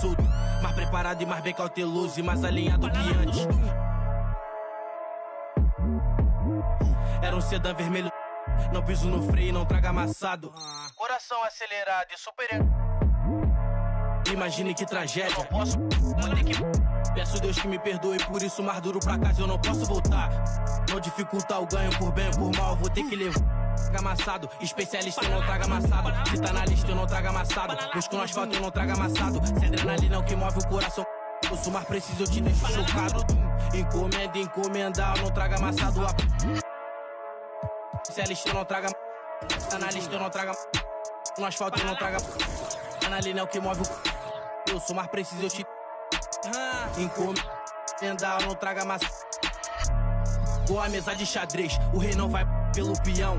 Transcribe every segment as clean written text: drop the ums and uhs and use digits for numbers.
solto. Mais preparado e mais bem cauteloso e mais alinhado que antes. Era um sedã vermelho, não piso no freio, não traga amassado. Coração acelerado e super. Imagine que tragédia. Eu não posso, vou ter que. Peço Deus que me perdoe, por isso mais duro pra casa eu não posso voltar. Não dificultar o ganho por bem ou por mal, vou ter que levar. Traga amassado, especialista eu não traga amassado. Se tá na lista eu não trago amassado. Busco no asfalto eu não trago amassado. Se adrenalina é o que move o coração. Eu sou mais preciso, eu te deixo chocado. Encomenda, encomendar, eu não trago amassado. Especialista eu não trago. Tá na lista eu não trago. No asfalto eu não trago. Adrenalina é o que move o. Eu sou mais preciso, eu te. Encomendar, eu não trago amassado. Boa mesa de xadrez, o rei não vai pelo peão.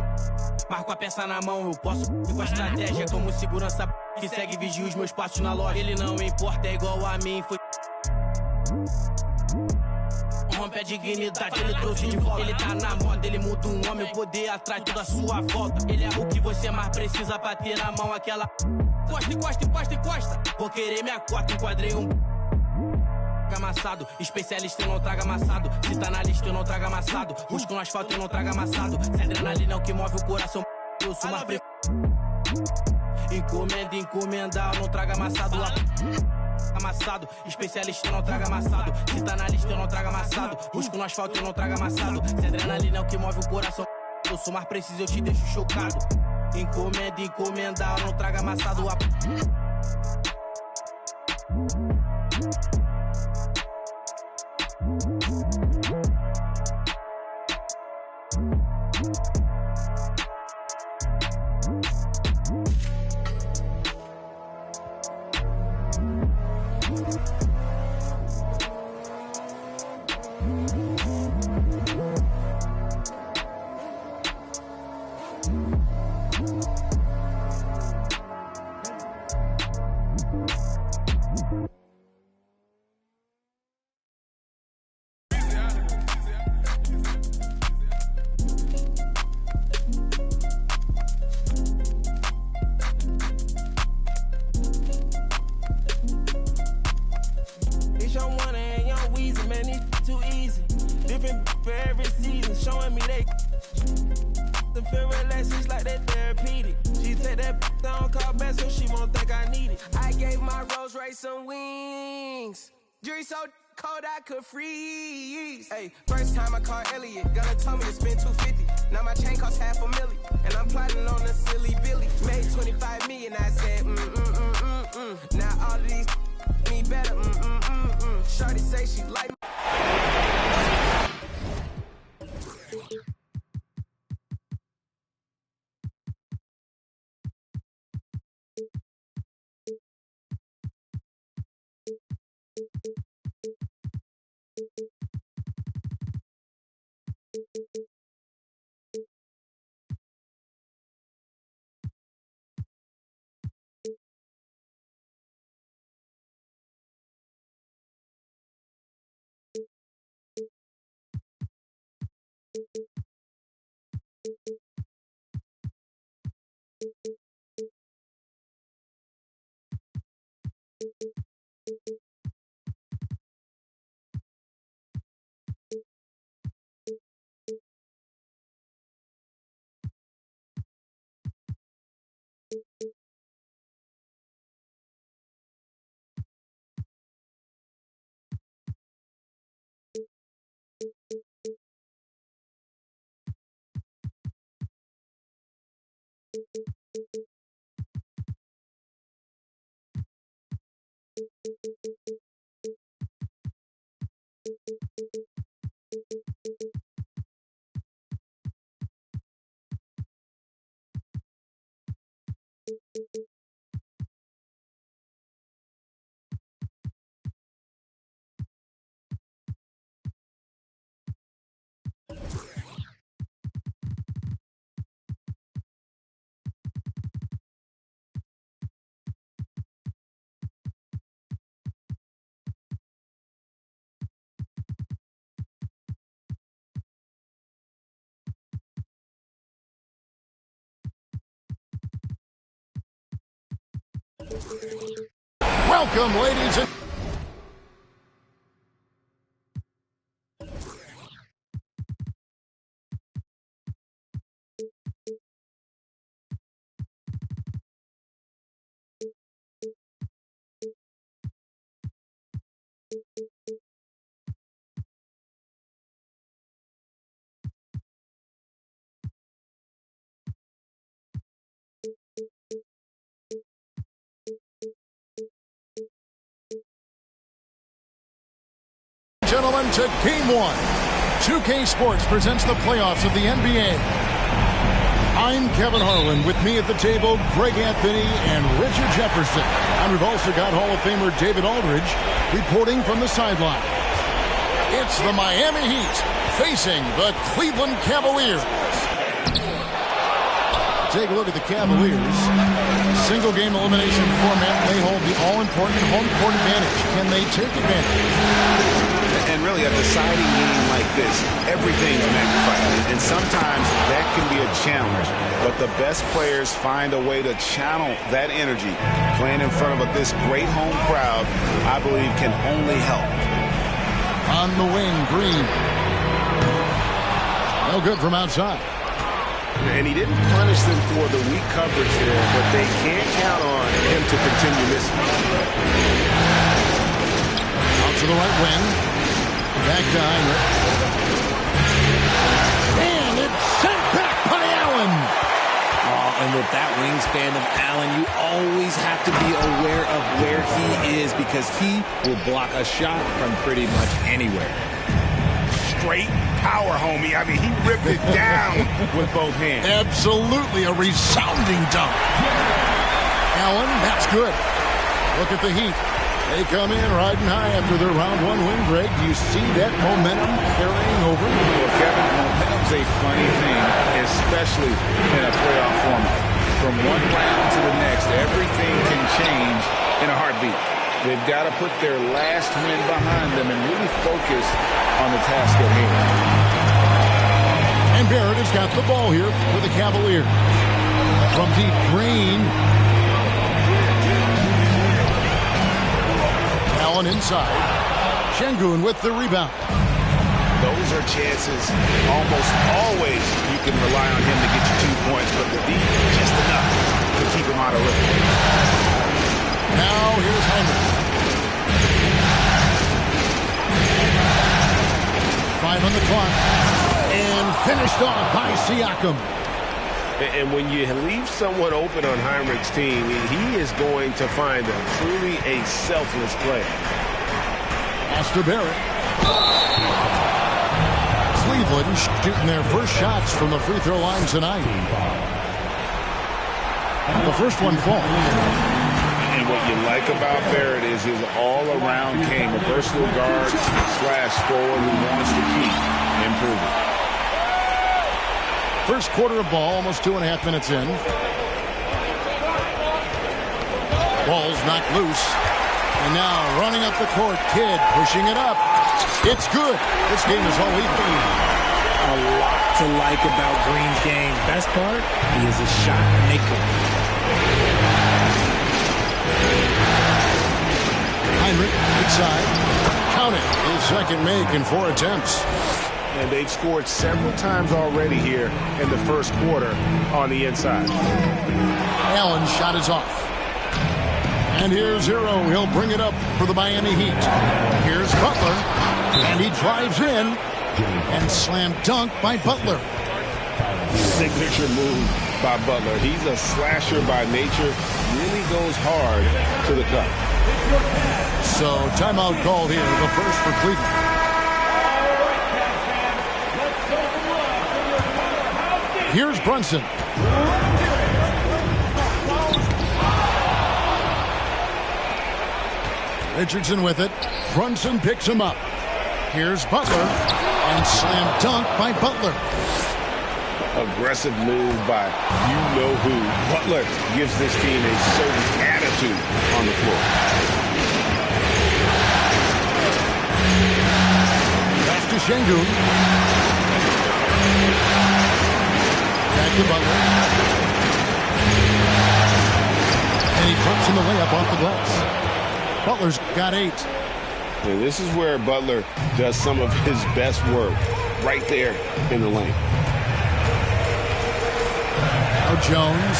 Marco a peça na mão, eu posso ir com a estratégia como segurança que segue vigia os meus passos na loja. Ele não importa, é igual a mim, foi. Rompe a dignidade, ele trouxe de volta. Ele tá na moda, ele muda um homem, o poder atrai toda a sua volta. Ele é o que você mais precisa pra ter na mão aquela. Encosta, encosta, encosta, encosta. Vou querer minha cota, enquadrei um. Amassado, especialista eu não trago amassado. Se tá na lista eu não trago amassado. Busco no asfalto eu não trago amassado. Se adrenalina é o que move o coração. Eu sou mais encomenda, encomendar, eu não trago amassado. Amassado, especialista eu não trago amassado. Se tá na lista eu não trago amassado. Busco no asfalto eu não trago amassado. Se adrenalina é o que move o coração. Eu sou mais preciso, eu te deixo chocado. Encomenda, encomendar, eu não trago amassado. Some wings. Jury so cold I could freeze. Hey, first time I called Elliot, gonna tell me to spend $250. Now my chain costs $500,000, and I'm plotting on a silly Billy. Made 25 million, I said Now all of these me better. Shorty say she like me. Welcome, ladies and gentlemen, to Game 1. 2K Sports presents the playoffs of the NBA. I'm Kevin Harlan. With me at the table, Greg Anthony and Richard Jefferson. And we've also got Hall of Famer David Aldridge reporting from the sideline. It's the Miami Heat facing the Cleveland Cavaliers. Take a look at the Cavaliers. Single game elimination format. They hold the all-important home court advantage. Can they take advantage? And really, a deciding game like this, everything's magnified. And sometimes that can be a challenge. But the best players find a way to channel that energy. Playing in front of this great home crowd, I believe, can only help. On the wing, Green. No good from outside. And he didn't punish them for the weak coverage there, but they can't count on him to continue missing. Out to the right wing. Back to Heinrich. And it's sent back by Allen. Oh, and with that wingspan of Allen, you always have to be aware of where he is because he will block a shot from pretty much anywhere. Straight power, homie. I mean, he ripped it down with both hands. Absolutely a resounding dunk. Allen, that's good. Look at the Heat. They come in riding high after their round one win, Greg. Do you see that momentum carrying over? Well, Kevin, momentum's a funny thing, especially in a playoff format. From one round to the next, everything can change in a heartbeat. They've got to put their last win behind them and really focus on the task at hand. And Barrett has got the ball here for the Cavaliers. From deep, Green. Allen inside. Şengün with the rebound. Those are chances almost always you can rely on him to get you 2 points, but the D just enough to keep him out of rhythm. Now here's Heinrich. 5 on the clock. And finished off by Siakam. And when you leave someone open on Heinrich's team, he is going to find truly a selfless play. Pass to Barrett. Cleveland shooting their first shots from the free throw line tonight. The first one falls. And what you like about Barrett is his all-around game, a versatile guard / forward who wants to keep improving. First quarter of ball, almost 2.5 minutes in. Ball's knocked loose. And now running up the court, Kidd pushing it up. It's good. This game is all even. A lot to like about Green's game. Best part, he is a shot maker. Heinrich inside. Count it. His second make in 4 attempts. And they've scored several times already here in the first quarter on the inside. Allen's shot is off. And here's Zero. He'll bring it up for the Miami Heat. Here's Butler. And he drives in. And slam dunk by Butler. Signature move by Butler. He's a slasher by nature. Really goes hard to the cup. So timeout called here. The first for Cleveland. Here's Brunson. Richardson with it. Brunson picks him up. Here's Butler. And slam dunk by Butler. Aggressive move by you-know-who. Butler gives this team a certain attitude on the floor. Pass to Şengün. Back to Butler. And he drops in the layup off the glass. Butler's got 8. And this is where Butler does some of his best work, right there in the lane. Now Jones,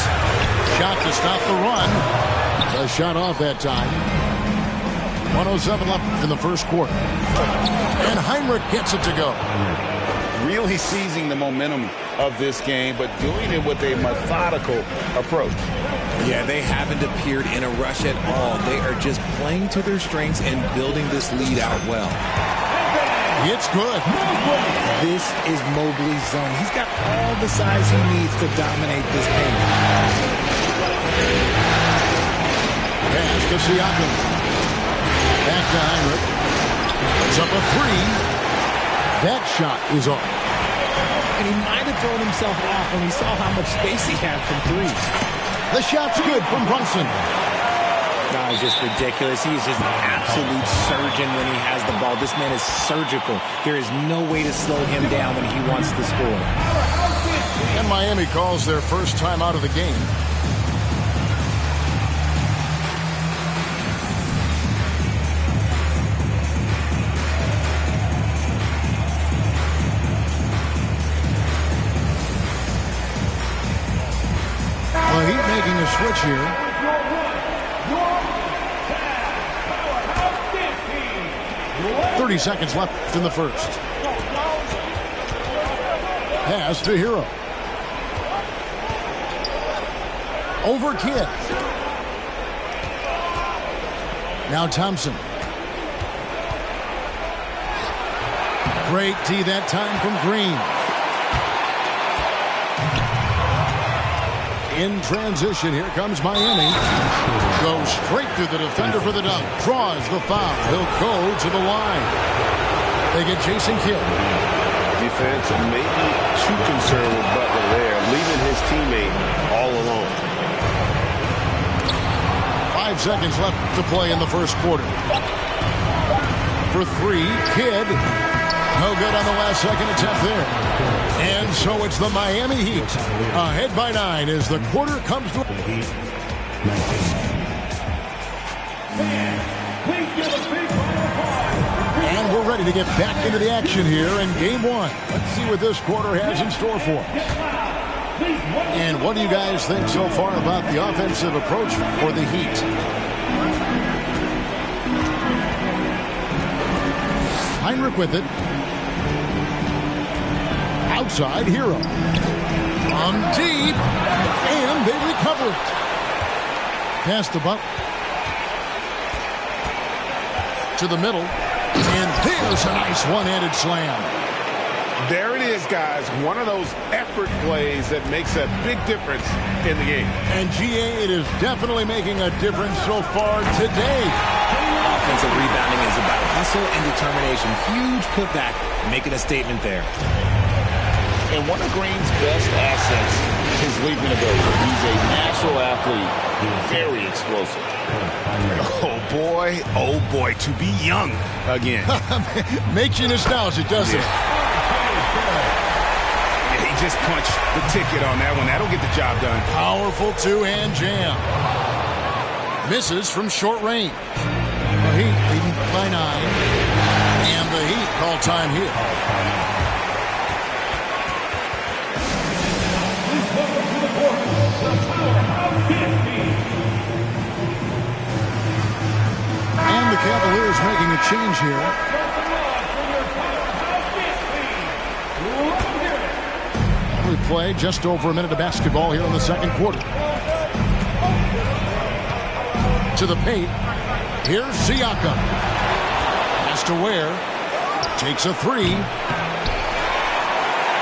shot to stop the run. A shot off that time. 1:07 left in the first quarter. And Heinrich gets it to go. Really seizing the momentum of this game, but doing it with a methodical approach. Yeah, they haven't appeared in a rush at all. They are just playing to their strengths and building this lead out well. It's good. This is Mobley's zone. He's got all the size he needs to dominate this paint. Pass to Siakam. Back to Heinrich. It's up a 3. That shot is off. And he might have thrown himself off when he saw how much space he had from 3. The shot's good from Brunson. No, it's just ridiculous. He is just an absolute surgeon when he has the ball. This man is surgical. There is no way to slow him down when he wants to score. And Miami calls their first time out of the game. The Heat making a switch here. .30 seconds left in the first. Pass to Hero. Over Kidd. Now Thompson. Great D that time from Green. In transition, here comes Miami. Goes straight through the defender for the dunk. Draws the foul. He'll go to the line. They get Jason Kidd. Defense maybe too concerned with Butler there, leaving his teammate all alone. 5 seconds left to play in the first quarter. For 3, Kidd. No good on the last second attempt there. And so it's the Miami Heat. Ahead by 9 as the quarter comes to... And we're ready to get back into the action here in Game 1. Let's see what this quarter has in store for us. And what do you guys think so far about the offensive approach for the Heat? Heinrich with it. Outside, Hero. On deep. And they recover it. Pass the Butler. To the middle. And there's a nice one-handed slam. There it is, guys. One of those effort plays that makes a big difference in the game. And GA, it is definitely making a difference so far today. Offensive rebounding is about hustle and determination. Huge putback, making a statement there. And one of Green's best assets is leaping ability. He's a natural athlete, very explosive. Oh boy, to be young again. Makes you nostalgic, doesn't it? Yeah, he just punched the ticket on that one. That'll get the job done. Powerful two-hand jam. Misses from short range. The Heat leading by 9. And the Heat call time here. And the Cavaliers making a change here. We play just over a minute of basketball here in the second quarter. To the paint. Here's Siakam. Pass to Ware. Takes a 3.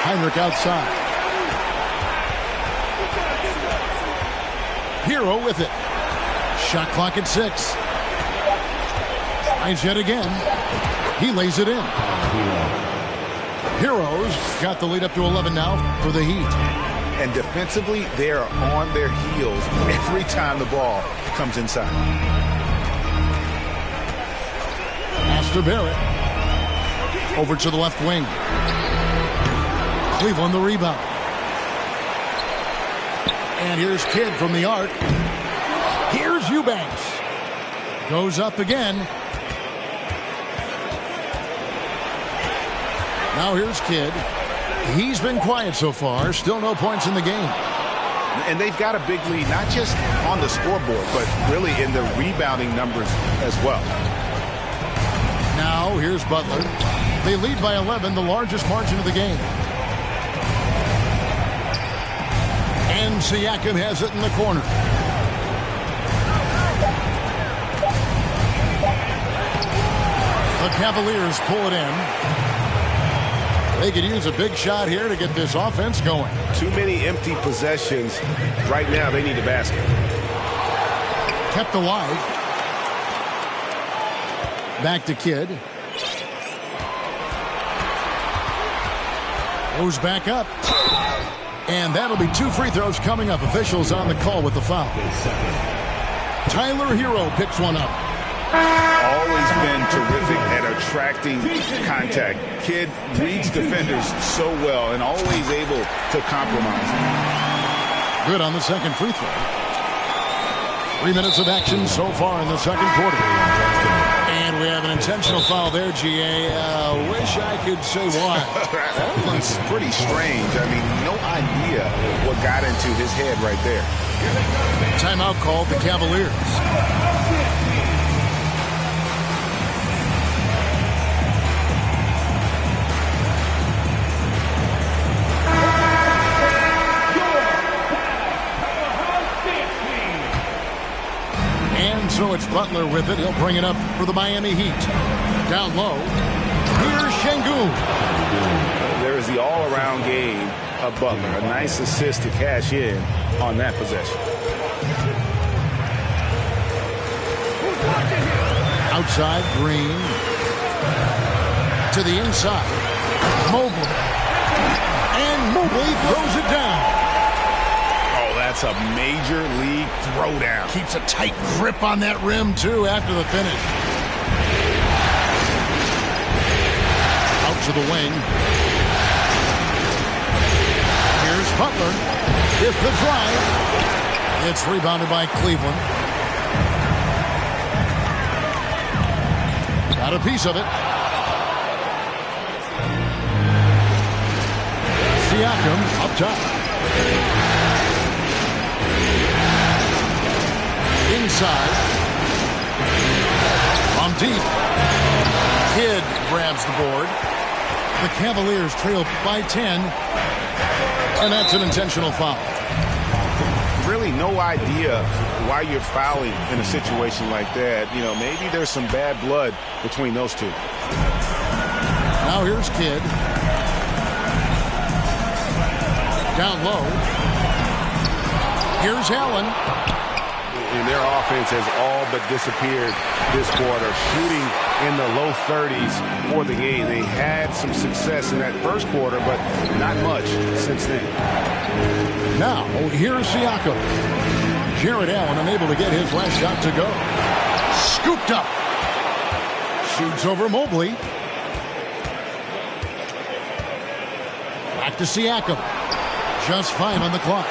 Heinrich outside. Hero with it. Shot clock at 6. Tries yet again. He lays it in. Heroes got the lead up to 11 now for the Heat. And defensively, they are on their heels every time the ball comes inside. Pass to Barrett. Over to the left wing. Cleveland the rebound. And here's Kidd from the arc. Here's Eubanks. Goes up again. Now here's Kidd. He's been quiet so far. Still no points in the game. And they've got a big lead, not just on the scoreboard, but really in the rebounding numbers as well. Now here's Butler. They lead by 11, the largest margin of the game. And Siakam has it in the corner. The Cavaliers pull it in. They could use a big shot here to get this offense going. Too many empty possessions. Right now, they need a basket. Kept alive. Back to Kidd. Goes back up. And that'll be 2 free throws coming up. Officials on the call with the foul. Tyler Hero picks one up. Always been terrific at attracting contact. Kidd reads defenders so well and always able to compromise. Good on the second free throw. 3 minutes of action so far in the second quarter. And we have an intentional foul there, GA. Wish I could say why. That one's pretty strange. I mean, no idea what got into his head right there. Timeout called the Cavaliers. So it's Butler with it. He'll bring it up for the Miami Heat. Down low. Here's Şengün. There is the all-around game of Butler. A nice assist to cash in on that possession. Outside, Green. To the inside. Mobley. And Mobley throws it down. That's a major league throwdown. Keeps a tight grip on that rim, too, after the finish. Out to the wing. Here's Butler. It's the drive. It's rebounded by Cleveland. Got a piece of it. Siakam up top. Inside. From deep. Kidd grabs the board. The Cavaliers trail by 10. And that's an intentional foul. Really no idea why you're fouling in a situation like that. You know, maybe there's some bad blood between those two. Now here's Kidd. Down low. Here's Allen. And their offense has all but disappeared this quarter, shooting in the low 30s for the game. They had some success in that first quarter, but not much since then. Now, here's Siakam. Jared Allen unable to get his last shot to go. Scooped up. Shoots over Mobley. Back to Siakam. Just 5 on the clock.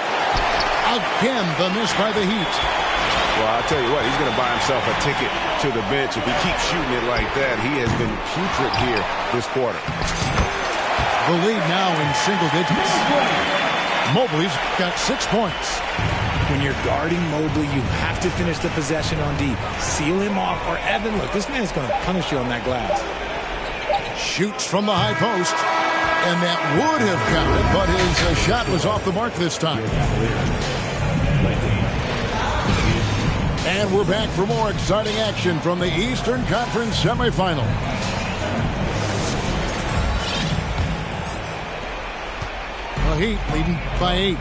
Again, the miss by the Heat. Well, I'll tell you what, he's going to buy himself a ticket to the bench. If he keeps shooting it like that, he has been putrid here this quarter. The lead now in single digits. Mobley's got 6 points. When you're guarding Mobley, you have to finish the possession on D. Seal him off, or Evan, look, this man's going to punish you on that glass. Shoots from the high post. And that would have counted, but his shot was off the mark this time. And we're back for more exciting action from the Eastern Conference semifinal. The Heat leading by 8.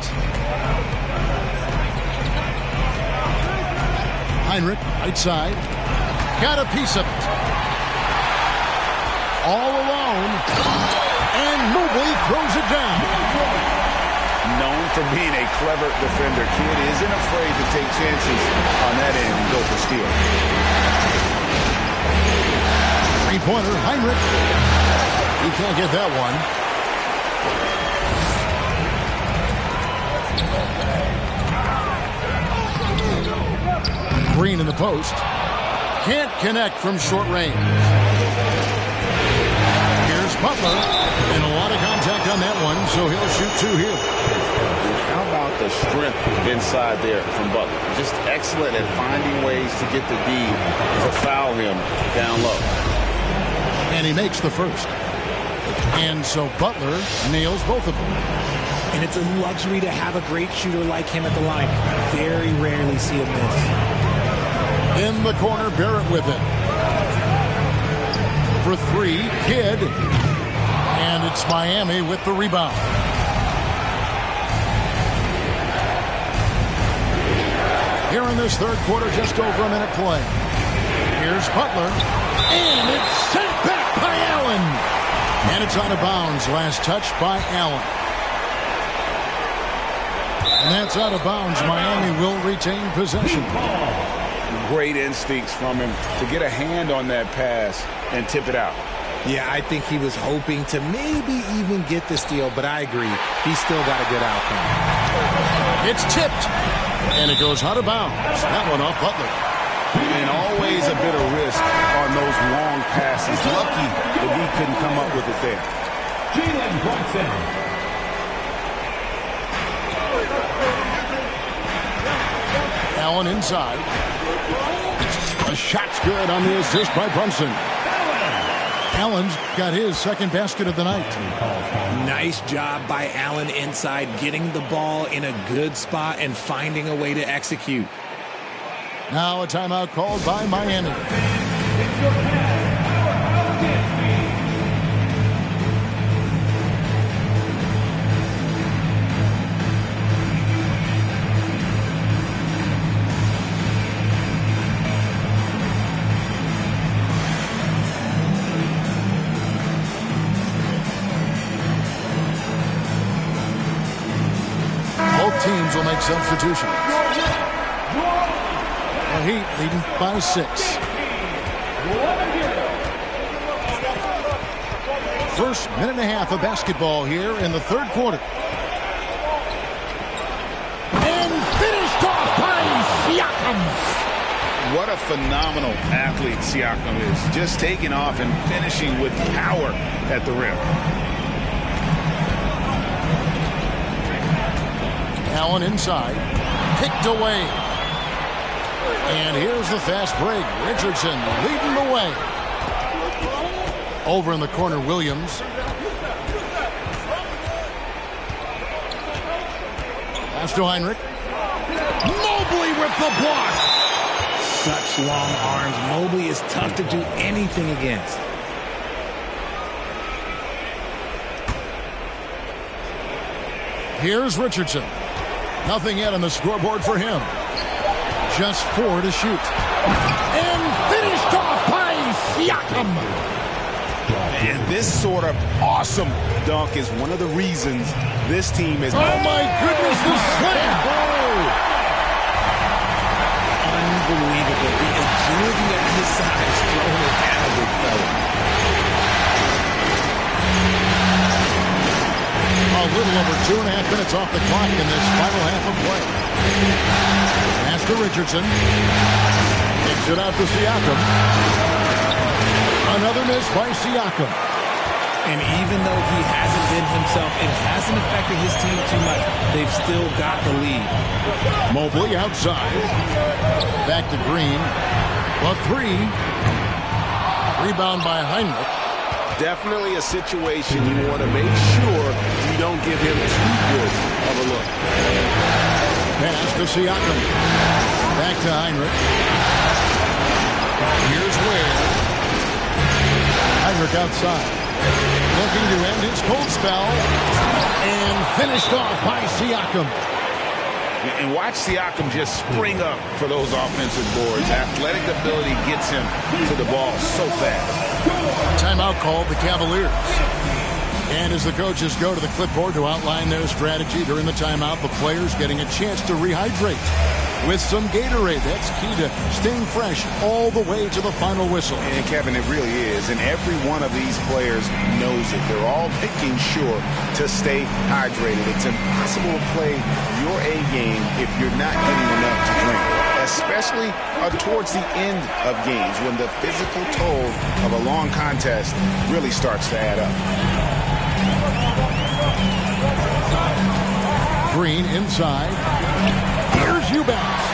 Heinrich, right side. Got a piece of it. All alone. And Mobley throws it down. Known for being a clever defender, Kidd isn't afraid to take chances on that end and go for steal. Three-pointer, Heinrich. He can't get that one. Green in the post. Can't connect from short range. Here's Butler. And a lot of contact on that one, so he'll shoot 2 here. How about the strength inside there from Butler? Just excellent at finding ways to get the D to foul him down low. And he makes the first. And so Butler nails both of them. And it's a luxury to have a great shooter like him at the line. Very rarely see him miss. In the corner, Barrett with it. For 3, Kidd. And it's Miami with the rebound. Here in this third quarter, just over a minute play. Here's Butler. And it's sent back by Allen. And it's out of bounds. Last touch by Allen. And that's out of bounds. Miami will retain possession. Great instincts from him to get a hand on that pass and tip it out. Yeah, I think he was hoping to maybe even get the steal, but I agree. He's still got a good outcome. It's tipped. And it goes out of bounds. That one off Butler. And always a bit of risk on those long passes. Lucky that he couldn't come up with it there. Jalen Brunson. Allen inside. A shot's good on the assist by Brunson. Allen's got his second basket of the night. Nice job by Allen inside, getting the ball in a good spot and finding a way to execute. Now a timeout called by Miami. Both teams will make substitutions. The Heat leading by 6. First minute and a half of basketball here in the third quarter. And finished off by Siakam. What a phenomenal athlete Siakam is. Just taking off and finishing with power at the rim. Allen inside. Picked away. And here's the fast break. Richardson leading the way. Over in the corner, Williams. Pass to Heinrich. Mobley with the block. Such long arms. Mobley is tough to do anything against. Here's Richardson. Nothing yet on the scoreboard for him. Just 4 to shoot. And finished off by Siakam. And this sort of awesome dunk is one of the reasons this team is... Oh, my goodness, the slam! Unbelievable. The agility at his size throwing it down, big fella. A little over 2.5 minutes off the clock in this final half of play. Pass to Richardson. Kicks it out to Siakam. Another miss by Siakam. And even though he hasn't been himself, it hasn't affected his team too much. They've still got the lead. Mobley outside. Back to Green. A 3. Rebound by Heinrich. Definitely a situation you want to make sure you don't give him too good of a look. Pass to Siakam. Back to Heinrich. Here's Ware. Heinrich outside. Looking to end his cold spell. And finished off by Siakam. And watch Siakam just spring up for those offensive boards. Athletic ability gets him to the ball so fast. Timeout called the Cavaliers. And as the coaches go to the clipboard to outline their strategy during the timeout, the players getting a chance to rehydrate. with some Gatorade. That's key to staying fresh all the way to the final whistle. And Kevin, it really is. And every one of these players knows it. They're all making sure to stay hydrated. It's impossible to play your A game if you're not getting enough to drink, especially towards the end of games when the physical toll of a long contest really starts to add up. Green inside. Here's Eubanks.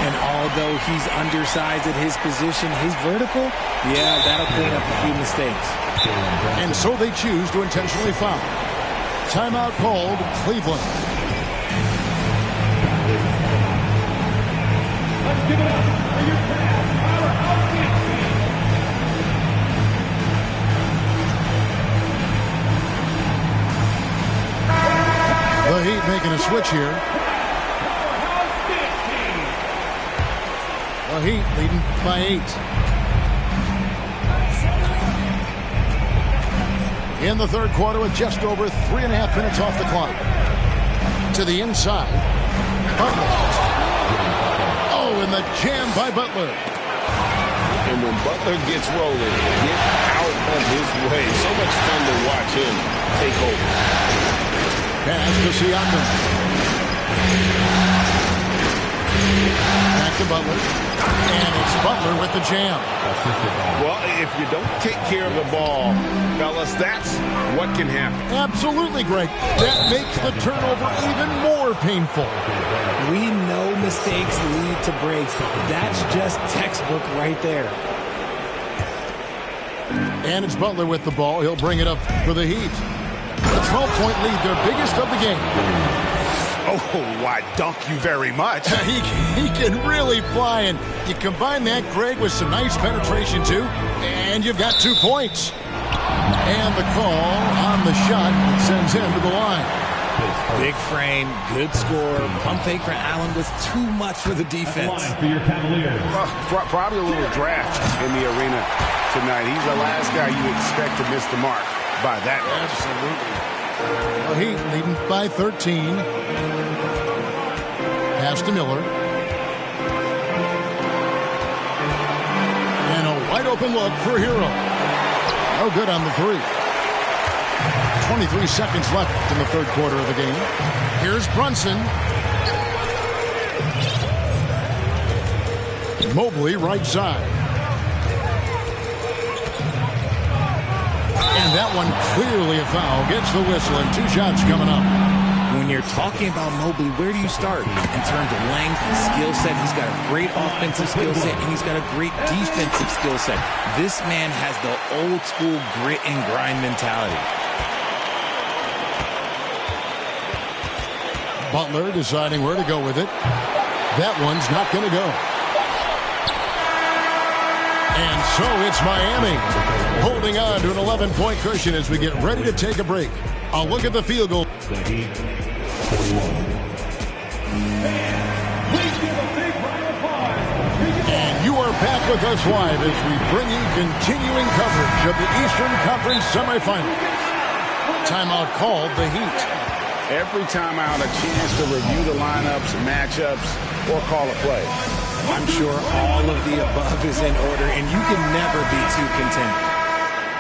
And although he's undersized at his position, his vertical, yeah, that'll clean up a few mistakes. And so they choose to intentionally foul. Timeout called, Cleveland. Let's give it up for your powerhouse team. The Heat making a switch here. The Heat leading by 8. In the third quarter with just over 3.5 minutes off the clock. To the inside. Butler. Oh, and the jam by Butler. And when Butler gets rolling, get out of his way. So much fun to watch him take over. Pass to Siakam. Back to Butler. And it's Butler with the jam. Well, if you don't take care of the ball, fellas, that's what can happen. Absolutely, Greg. That makes the turnover even more painful. We know mistakes lead to breaks. That's just textbook right there. And it's Butler with the ball. He'll bring it up for the Heat. A 12-point lead, their biggest of the game. Oh, I dunk you very much. He can really fly, and you combine that, Greg, with some nice penetration, too, and you've got 2 points. And the call on the shot sends him to the line. Big frame, good score. Pump fake for Allen was too much for the defense. For your Cavaliers. Probably a little draft in the arena tonight. He's the last guy you expect to miss the mark by that much. Absolutely. The Heat leading by 13. Pass to Miller. And a wide open look for Hero. No good on the three. 23 seconds left in the third quarter of the game. Here's Brunson. Mobley right side. And that one clearly a foul. Gets the whistle and 2 shots coming up. When you're talking about Mobley, where do you start? In terms of length, skill set, he's got a great offensive skill set, and he's got a great defensive skill set. This man has the old school grit and grind mentality. Butler deciding where to go with it. That one's not going to go. And so it's Miami holding on to an 11-point cushion as we get ready to take a break. I'll look at the field goal. And you are back with us live as we bring you continuing coverage of the Eastern Conference semifinals. Timeout called the Heat. Every timeout, a chance to review the lineups, matchups, or call a play. I'm sure all of the above is in order, and you can never be too content.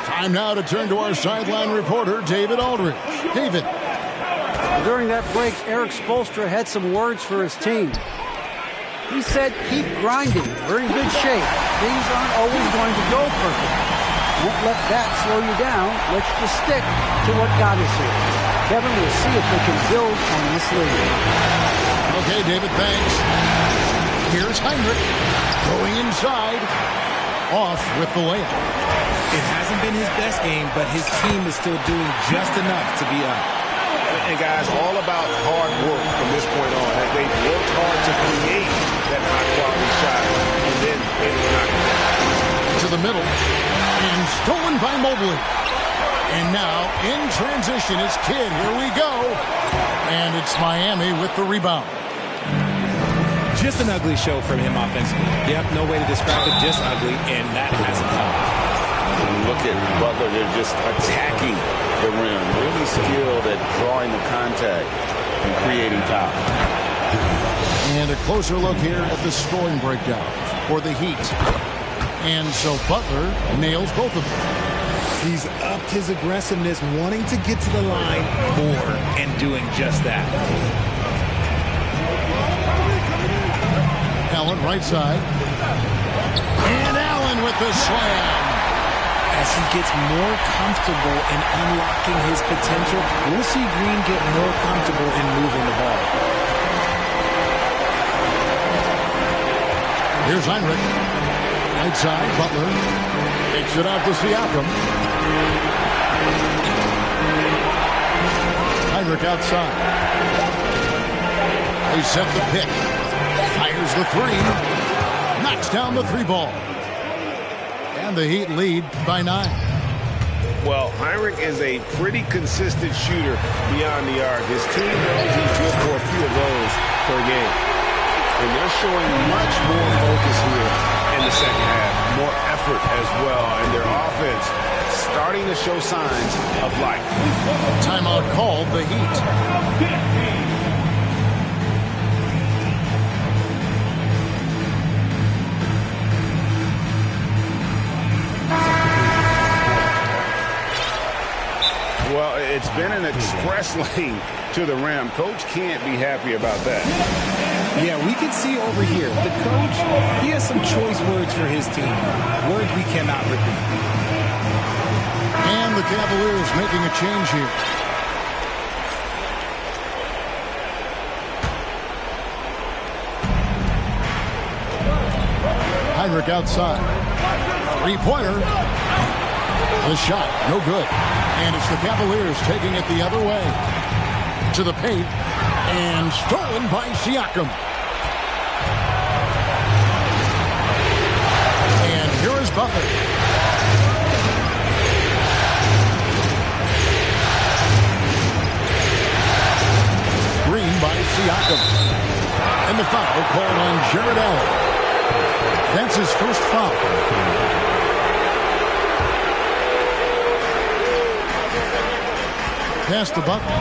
Time now to turn to our sideline reporter, David Aldridge. David. During that break, Eric Spoelstra had some words for his team. He said, keep grinding. We're in good shape. Things aren't always going to go perfect. Don't let that slow you down. Let's just stick to what got us here. Kevin, we'll see if they can build on this lead. Okay, David, thanks. Here's Heinrich going inside. Off with the layup. It hasn't been his best game, but his team is still doing just enough to be up. And guys, all about hard work from this point on. They've worked hard to create that high-quality shot, and then they knock it down. To the middle, and stolen by Mobley. And now, in transition, is Kidd. Here we go. And it's Miami with the rebound. Just an ugly show from him offensively. Yep, no way to describe it, just ugly, and that hasn't helped. Look at Butler, they're just attacking the rim. Really skilled at drawing the contact and creating foul. And a closer look here at the scoring breakdown for the Heat. And so Butler nails both of them. He's upped his aggressiveness, wanting to get to the line more, and doing just that. Allen right side. And Allen with the slam. As he gets more comfortable in unlocking his potential, we'll see Green get more comfortable in moving the ball. Here's Heinrich. Right side, Butler. Takes it out to Siakam. Heinrich outside. They set the pick. Fires the three. Knocks down the three ball. And the Heat lead by 9. Well, Heinrich is a pretty consistent shooter beyond the arc. His team knows he's good for a few of those per game. And they're showing much more focus here in the second half. More effort as well. And their offense starting to show signs of life. Timeout called the Heat. Well, it's been an express lane to the rim. Coach can't be happy about that. Yeah, we can see over here, the coach, he has some choice words for his team. Words we cannot repeat. And the Cavaliers making a change here. Heinrich outside. Three-pointer. The shot, no good. And it's the Cavaliers taking it the other way. To the paint. And stolen by Siakam. And here is Butler. Green by Siakam. And the foul called on Jared Allen. That's his first foul. Pass to Butler.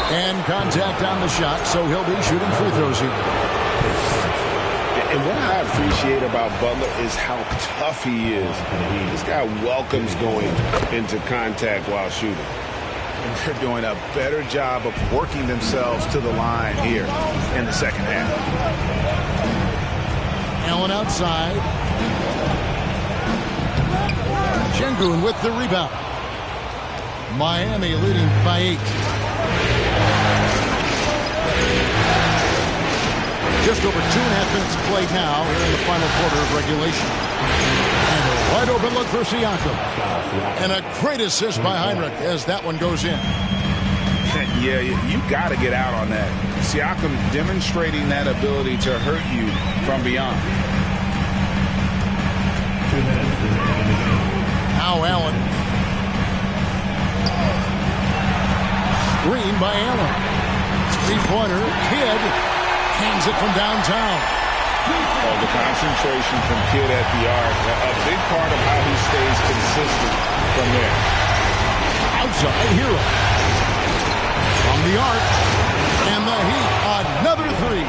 And contact on the shot, so he'll be shooting free throws here. And what I appreciate about Butler is how tough he is. This guy welcomes going into contact while shooting. And they're doing a better job of working themselves to the line here in the second half. Allen outside. Şengün with the rebound. Miami leading by 8. Just over 2.5 minutes played now here in the final quarter of regulation. And a wide open look for Siakam. And a great assist by Heinrich as that one goes in. Yeah, you got to get out on that. Siakam demonstrating that ability to hurt you from beyond. Now Allen. Screen by Allen. Three-pointer. Kidd hands it from downtown. Oh, the concentration from Kidd at the arc. A big part of how he stays consistent from there. Outside Hero. From the arc. And the Heat, another three.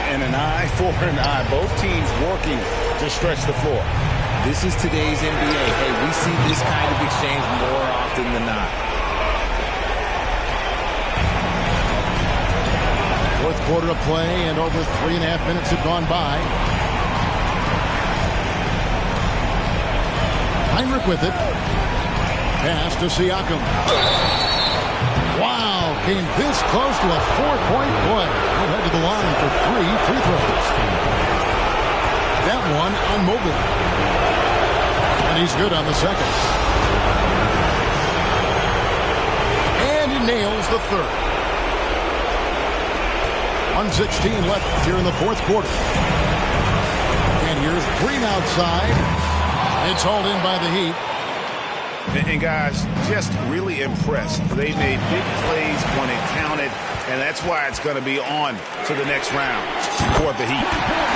And an eye for an eye. Both teams working to stretch the floor. This is today's NBA. Hey, we see this kind of exchange more often than not. Fourth quarter of play, and over 3.5 minutes have gone by. Heinrich with it. Pass to Siakam. Wow, came this close to a 4-point play. He'll head to the line for 3 free throws. That one on Mobley. And he's good on the second. And he nails the third. 1:16 left here in the fourth quarter. And here's Green outside. It's hauled in by the Heat. And guys, just really impressed. They made big plays when it counted, and that's why it's going to be on to the next round for the Heat.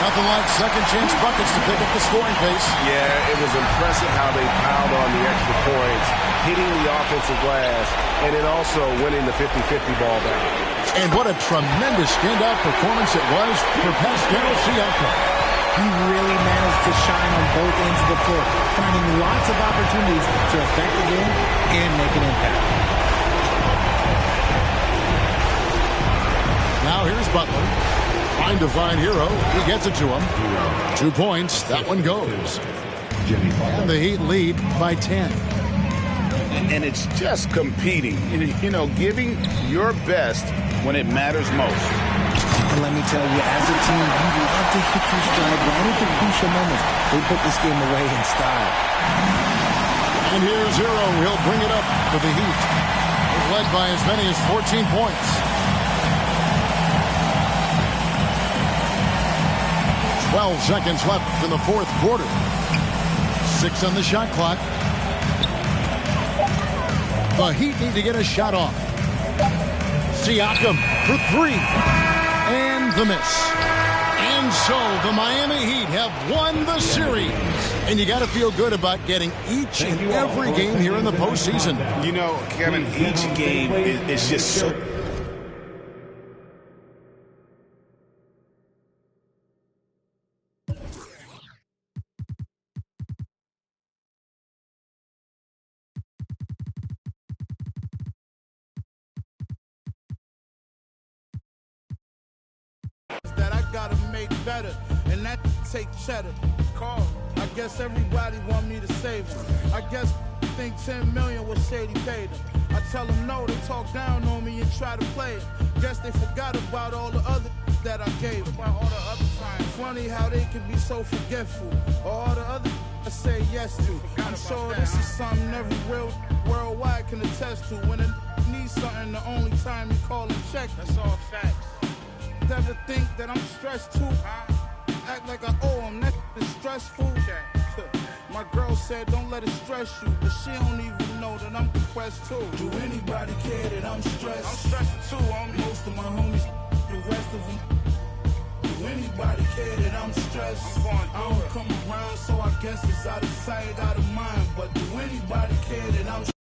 Nothing like second chance buckets to pick up the scoring pace. Yeah, it was impressive how they piled on the extra points, hitting the offensive glass, and then also winning the 50-50 ball back. And what a tremendous standout performance it was for Pascal Siakam. He really managed to shine on both ends of the floor, finding lots of opportunities to affect the game and make an impact. Now here's Butler. Trying to find Hero. He gets it to him. 2 points. That one goes. And the Heat lead by 10. And it's just competing, you know, giving your best when it matters most. And let me tell you, as a team, you love to hit your stride right at the crucial moments. They put this game away in style. And here's Hero. He'll bring it up for the Heat. They've led by as many as 14 points. 12 seconds left in the fourth quarter. 6 on the shot clock. The Heat need to get a shot off. Siakam for 3. And the miss. And so the Miami Heat have won the series. And you got to feel good about getting each and every game here in the postseason. You know, Kevin, each game is just so... that I gotta make better, and that take cheddar. Call. I guess everybody want me to save them. I guess think 10 million was Shady paid them. I tell them no, they talk down on me and try to play it. Guess they forgot about all the other that I gave them. About all the other times. Funny how they can be so forgetful. All the other I say yes to. I'm sure this is something every real worldwide can attest to. When a needs something, the only time you call and check. That's all facts. Ever think that I'm stressed too? Act like I owe him, that is stressful. My girl said don't let it stress you, but she don't even know that I'm depressed too. Do anybody care that I'm stressed? I'm stressed too, homie. Most of my homies, the rest of them. Do anybody care that I'm stressed? I don't come around, so I guess it's out of sight, out of mind. But do anybody care that I'm stressed?